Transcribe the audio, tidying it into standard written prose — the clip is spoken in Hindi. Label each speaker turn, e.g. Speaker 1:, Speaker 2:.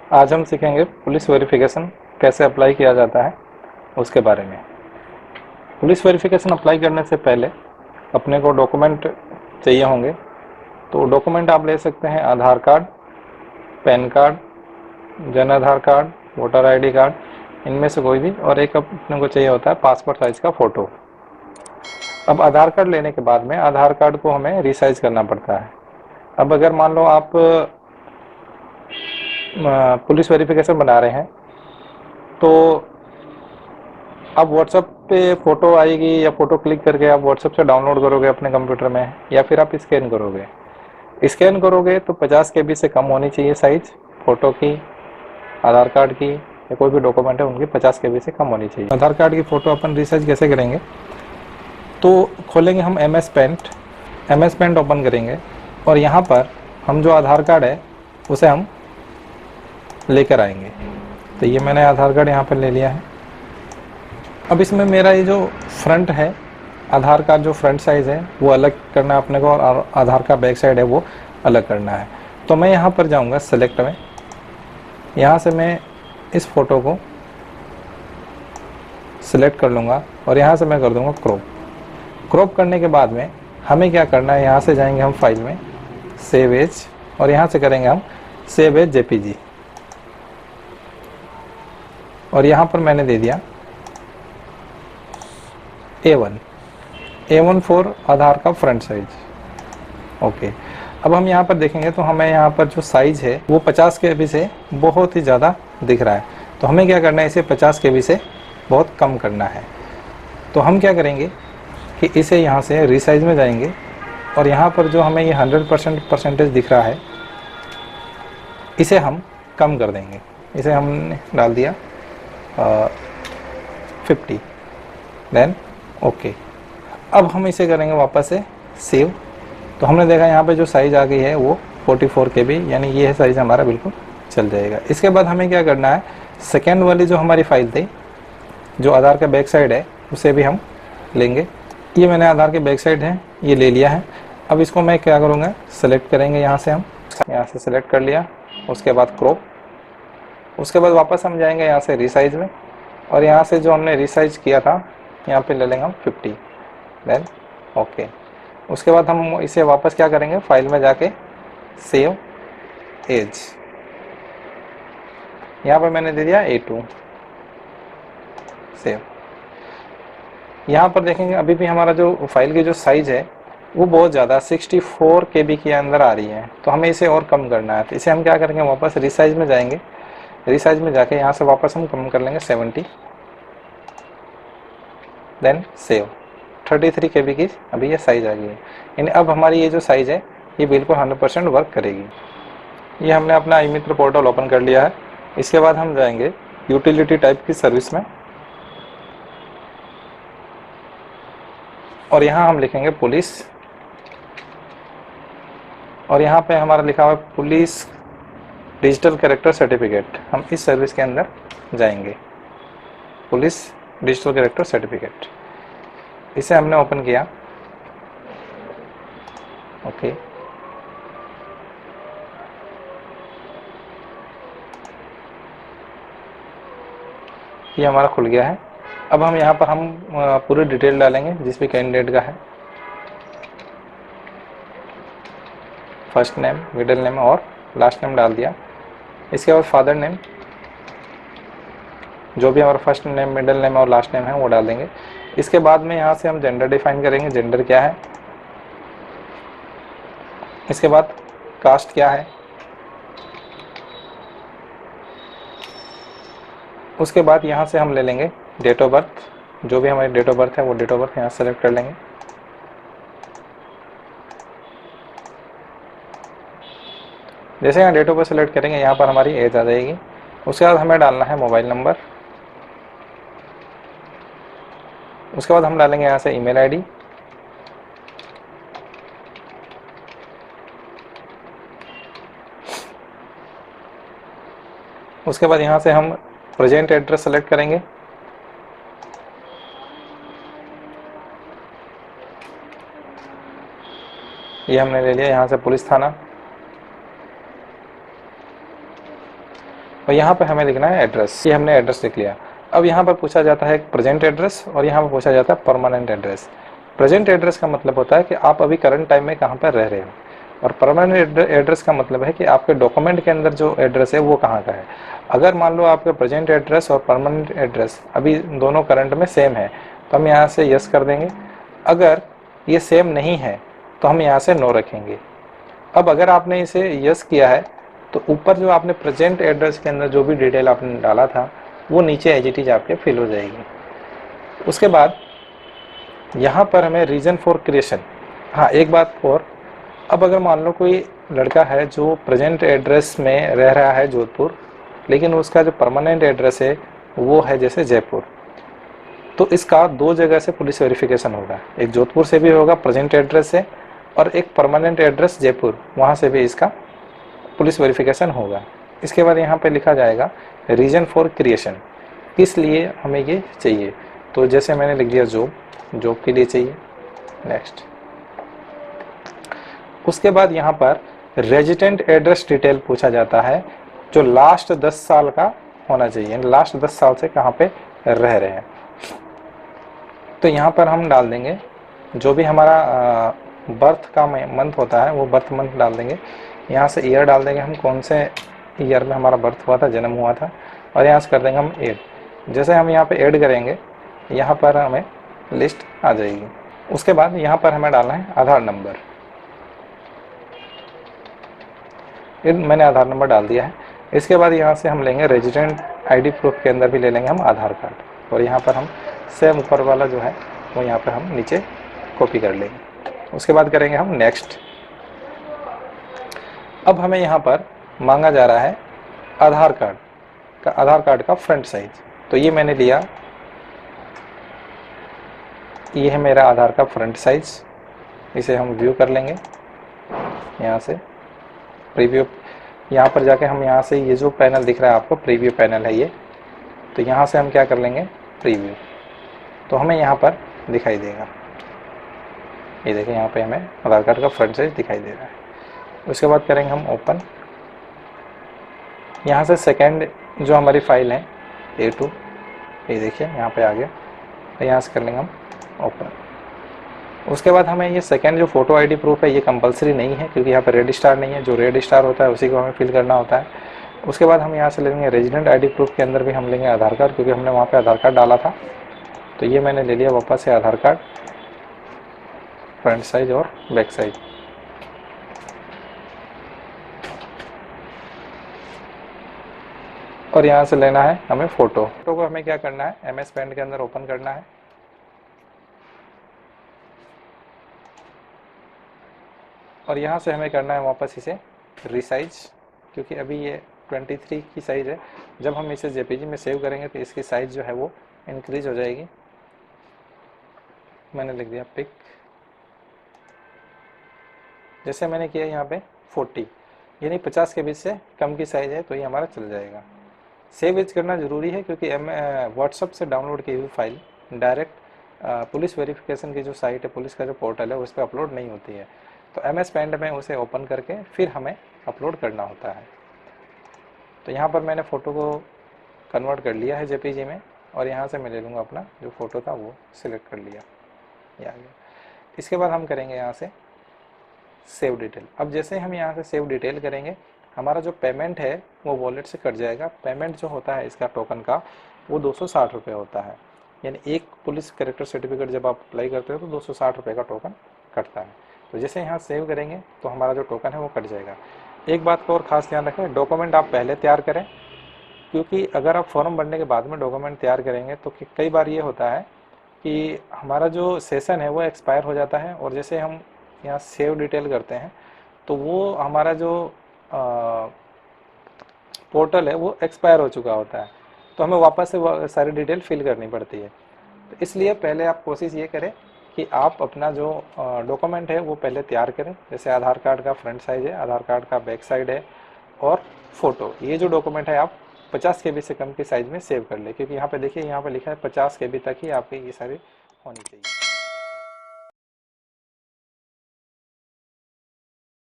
Speaker 1: आज हम सीखेंगे पुलिस वेरिफिकेशन कैसे अप्लाई किया जाता है उसके बारे में। पुलिस वेरिफिकेशन अप्लाई करने से पहले अपने को डॉक्यूमेंट चाहिए होंगे। तो डॉक्यूमेंट आप ले सकते हैं आधार card, pan card, Jan Aadhaar card, voter ID card, इनमें से कोई भी, और एक अपने को चाहिए होता है पासपोर्ट साइज का फ़ोटो। अब आधार कार्ड लेने के बाद में आधार कार्ड को हमें रिसाइज करना पड़ता है। अब अगर मान लो आप पुलिस वेरिफिकेशन बना रहे हैं तो अब व्हाट्सएप पे फ़ोटो आएगी या फ़ोटो क्लिक करके आप व्हाट्सएप से डाउनलोड करोगे अपने कंप्यूटर में, या फिर आप स्कैन करोगे। स्कैन करोगे तो 50 KB से कम होनी चाहिए साइज़ फ़ोटो की, आधार कार्ड की या कोई भी डॉक्यूमेंट है उनकी 50 KB से कम होनी चाहिए। आधार कार्ड की फ़ोटो अपन रिसाइज कैसे करेंगे, तो खोलेंगे हम एम एस पेंट ओपन करेंगे और यहाँ पर हम जो आधार कार्ड है उसे हम लेकर आएंगे। तो ये मैंने आधार कार्ड यहाँ पर ले लिया है। अब इसमें मेरा ये जो फ्रंट है, आधार कार्ड जो फ्रंट साइज़ है वो अलग करना है अपने को, और आधार का बैक साइड है वो अलग करना है। तो मैं यहाँ पर जाऊँगा सेलेक्ट में, यहाँ से मैं इस फ़ोटो को सिलेक्ट कर लूँगा और यहाँ से मैं कर दूँगा क्रॉप करने के बाद में हमें क्या करना है, यहाँ से जाएंगे हम फाइल में, सेव एज, और यहाँ से करेंगे हम सेव एज जेपीजी, और यहाँ पर मैंने दे दिया A1 फॉर आधार का फ्रंट साइज। ओके, अब हम यहाँ पर देखेंगे तो हमें यहाँ पर जो साइज़ है वो 50 KB से बहुत ही ज़्यादा दिख रहा है। तो हमें क्या करना है, इसे 50 KB से बहुत कम करना है। तो हम क्या करेंगे कि इसे यहाँ से रीसाइज में जाएंगे और यहाँ पर जो हमें ये 100% परसेंटेज दिख रहा है इसे हम कम कर देंगे। इसे हमने डाल दिया 50, देन ओके। अब हम इसे करेंगे वापस से सेव। तो हमने देखा यहाँ पे जो साइज़ आ गई है वो 44 KB, यानी ये है साइज़ हमारा, बिल्कुल चल जाएगा। इसके बाद हमें क्या करना है, सेकेंड वाली जो हमारी फाइल थी जो आधार का बैक साइड है उसे भी हम लेंगे। ये मैंने आधार के बैक साइड है ये ले लिया है। अब इसको मैं क्या करूँगा, सेलेक्ट करेंगे, यहाँ से हम यहाँ से सेलेक्ट कर लिया, उसके बाद क्रॉप, उसके बाद वापस हम जाएंगे यहाँ से रीसाइज में, और यहाँ से जो हमने रीसाइज किया था यहाँ पे ले लेंगे हम 50, देन ओके। उसके बाद हम इसे वापस क्या करेंगे, फाइल में जाके सेव एज, यहाँ पर मैंने दे दिया A2, सेव। यहाँ पर देखेंगे अभी भी हमारा जो फाइल की जो साइज़ है वो बहुत ज़्यादा 64 KB के अंदर आ रही है। तो हमें इसे और कम करना है। तो इसे हम क्या करेंगे, वापस रीसाइज में जाएंगे, रीसाइज में जाके यहाँ से वापस हम कम कर लेंगे 70, देन सेव। 33 KB की अभी ये साइज़ आ गई है, यानी अब हमारी ये जो साइज़ है ये बिल्कुल 100% वर्क करेगी। ये हमने अपना ई मित्र पोर्टल ओपन कर लिया है। इसके बाद हम जाएंगे यूटिलिटी टाइप की सर्विस में, और यहाँ हम लिखेंगे पुलिस, और यहाँ पे हमारा लिखा हुआ है पुलिस डिजिटल कैरेक्टर सर्टिफिकेट। हम इस सर्विस के अंदर जाएंगे, पुलिस डिजिटल कैरेक्टर सर्टिफिकेट, इसे हमने ओपन किया, ओके। ये हमारा खुल गया है। अब हम यहाँ पर हम पूरी डिटेल डालेंगे जिस भी कैंडिडेट का है, फर्स्ट नेम, मिडिल नेम और लास्ट नेम डाल दिया। इसके बाद फादर नेम, जो भी हमारा फर्स्ट नेम, मिडिल नेम और लास्ट नेम है वो डाल देंगे। इसके बाद में यहाँ से हम जेंडर डिफाइन करेंगे, जेंडर क्या है। इसके बाद कास्ट क्या है। उसके बाद यहाँ से हम ले लेंगे डेट ऑफ बर्थ, जो भी हमारी डेट ऑफ बर्थ है वो डेट ऑफ बर्थ यहाँ सेलेक्ट कर लेंगे। जैसे यहाँ डेट ऑफ बर्थ सेलेक्ट करेंगे यहाँ पर हमारी एज आ जाएगी। उसके बाद हमें डालना है मोबाइल नंबर। उसके बाद हम डालेंगे यहाँ से ईमेल आईडी। उसके बाद यहाँ से हम प्रेजेंट एड्रेस सेलेक्ट करेंगे। ये हमने ले लिया यहाँ से पुलिस थाना। और यहाँ पे हमें लिखना है एड्रेस। ये हमने एड्रेस लिख लिया। अब यहाँ पर पूछा जाता है प्रेजेंट एड्रेस और यहाँ पर पूछा जाता है परमानेंट एड्रेस। प्रेजेंट एड्रेस का मतलब होता है कि आप अभी करंट टाइम में कहाँ पर रह रहे हो, और परमानेंट एड्रेस का मतलब है कि आपके डॉक्यूमेंट के अंदर जो एड्रेस है वो कहाँ का है। अगर मान लो आपका प्रेजेंट एड्रेस और परमानेंट एड्रेस अभी दोनों करंट में सेम है तो हम यहाँ से यस कर देंगे। अगर ये सेम नहीं है तो हम यहाँ से नो रखेंगे। अब अगर आपने इसे यस किया है तो ऊपर जो आपने प्रेजेंट एड्रेस के अंदर जो भी डिटेल आपने डाला था वो नीचे एज इट इज आपके फिल हो जाएगी। उसके बाद यहाँ पर हमें रीज़न फॉर क्रिएशन, हाँ एक बात और, अब अगर मान लो कोई लड़का है जो प्रेजेंट एड्रेस में रह रहा है जोधपुर, लेकिन उसका जो परमानेंट एड्रेस है वो है जैसे जयपुर, तो इसका दो जगह से पुलिस वेरिफिकेशन होगा। एक जोधपुर से भी होगा प्रेजेंट एड्रेस से, और एक परमानेंट एड्रेस जयपुर, वहाँ से भी इसका पुलिस वेरिफिकेशन होगा। इसके बाद यहाँ पे लिखा जाएगा रीजन फॉर क्रिएशन, किस लिए हमें ये चाहिए। तो जैसे मैंने लिख दिया जॉब के लिए चाहिए। नेक्स्ट, उसके बाद यहाँ पर रेजिडेंट एड्रेस डिटेल पूछा जाता है, जो लास्ट 10 साल का होना चाहिए, लास्ट 10 साल से कहाँ पे रह रहे हैं। तो यहाँ पर हम डाल देंगे जो भी हमारा बर्थ का मंथ होता है वो बर्थ मंथ डाल देंगे। यहाँ से ईयर डाल देंगे हम, कौन से ईयर में हमारा बर्थ हुआ था, जन्म हुआ था, और यहाँ से कर देंगे हम ऐड। जैसे हम यहाँ पे ऐड करेंगे यहाँ पर हमें लिस्ट आ जाएगी। उसके बाद यहाँ पर हमें डालना है आधार नंबर। मैंने आधार नंबर डाल दिया है। इसके बाद यहाँ से हम लेंगे रेजिडेंट आईडी प्रूफ के अंदर भी ले लेंगे हम आधार कार्ड, और यहाँ पर हम सेम ऊपर वाला जो है वो यहाँ पर हम नीचे कॉपी कर लेंगे। उसके बाद करेंगे हम नेक्स्ट। अब हमें यहाँ पर मांगा जा रहा है आधार कार्ड का फ्रंट साइज। तो ये मैंने लिया, ये है मेरा आधार का फ्रंट साइज। इसे हम व्यू कर लेंगे यहाँ से, प्रीव्यू। यहाँ पर जाके हम यहाँ से ये जो पैनल दिख रहा है आपको, प्रीव्यू पैनल है ये, तो यहाँ से हम क्या कर लेंगे प्रीव्यू, तो हमें यहाँ पर दिखाई देगा। ये देखिए यहाँ पे हमें आधार कार्ड का फ्रंट साइज दिखाई दे रहा है। उसके बाद करेंगे हम ओपन। यहाँ से सेकंड जो हमारी फाइल है A2, ये देखिए यहाँ पे आ गया, तो यहाँ से कर लेंगे हम ओपन। उसके बाद हमें ये सेकंड जो फोटो आईडी प्रूफ है ये कंपलसरी नहीं है, क्योंकि यहाँ पर रेड स्टार नहीं है, जो रेड स्टार होता है उसी को हमें फिल करना होता है। उसके बाद हम यहाँ से लेंगे रेजिडेंट आईडी प्रूफ के अंदर भी हम लेंगे आधार कार्ड, क्योंकि हमने वहाँ पे आधार कार्ड डाला था। तो ये मैंने ले लिया वापस से आधार कार्ड, फ्रंट साइज और बैक साइज। और यहाँ से लेना है हमें फोटो को हमें क्या करना है MS पेंट के अंदर ओपन करना है। और यहाँ से हमें करना है वापस इसे रीसाइज, क्योंकि अभी ये 23 की साइज़ है। जब हम इसे JPG में सेव करेंगे तो इसकी साइज़ जो है वो इंक्रीज हो जाएगी। मैंने लिख दिया पिक, जैसे मैंने किया यहाँ पे 40, यानी 50 के बीच से कम की साइज़ है, तो ये हमारा चल जाएगा। सेव एज करना ज़रूरी है, क्योंकि व्हाट्सअप से डाउनलोड की हुई फाइल डायरेक्ट पुलिस वेरिफिकेशन की जो साइट है, पुलिस का जो पोर्टल है, उस पर अपलोड नहीं होती है। तो MS पेंट में उसे ओपन करके फिर हमें अपलोड करना होता है। तो यहाँ पर मैंने फ़ोटो को कन्वर्ट कर लिया है JPG में, और यहाँ से मैं ले लूँगा अपना जो फ़ोटो था वो सिलेक्ट कर लिया, ये आ गया। इसके बाद हम करेंगे यहाँ से सेव डिटेल। अब जैसे हम यहाँ से सेव डिटेल करेंगे, हमारा जो पेमेंट है वो वॉलेट से कट जाएगा। पेमेंट जो होता है इसका टोकन का वो 260 रुपये होता है, यानी एक पुलिस कैरेक्टर सर्टिफिकेट जब आप अप्लाई करते हो तो 260 रुपये का टोकन कटता है। तो जैसे यहाँ सेव करेंगे तो हमारा जो टोकन है वो कट जाएगा। एक बात को और ख़ास ध्यान रखें, डॉक्यूमेंट आप पहले तैयार करें, क्योंकि अगर आप फॉर्म भरने के बाद में डॉक्यूमेंट तैयार करेंगे तो कई बार ये होता है कि हमारा जो सेशन है वो एक्सपायर हो जाता है, और जैसे हम यहाँ सेव डिटेल करते हैं तो वो हमारा जो पोर्टल है वो एक्सपायर हो चुका होता है, तो हमें वापस से सारी डिटेल फिल करनी पड़ती है। तो इसलिए पहले आप कोशिश ये करें कि आप अपना जो डॉक्यूमेंट है वो पहले तैयार करें। जैसे आधार कार्ड का फ्रंट साइज़ है, आधार कार्ड का बैक साइड है, और फ़ोटो, ये जो डॉक्यूमेंट है आप 50 KB से कम की साइज़ में सेव कर ले, क्योंकि यहाँ पे देखिए यहाँ पे लिखा है 50 KB तक ही आपकी ये सारी होनी चाहिए।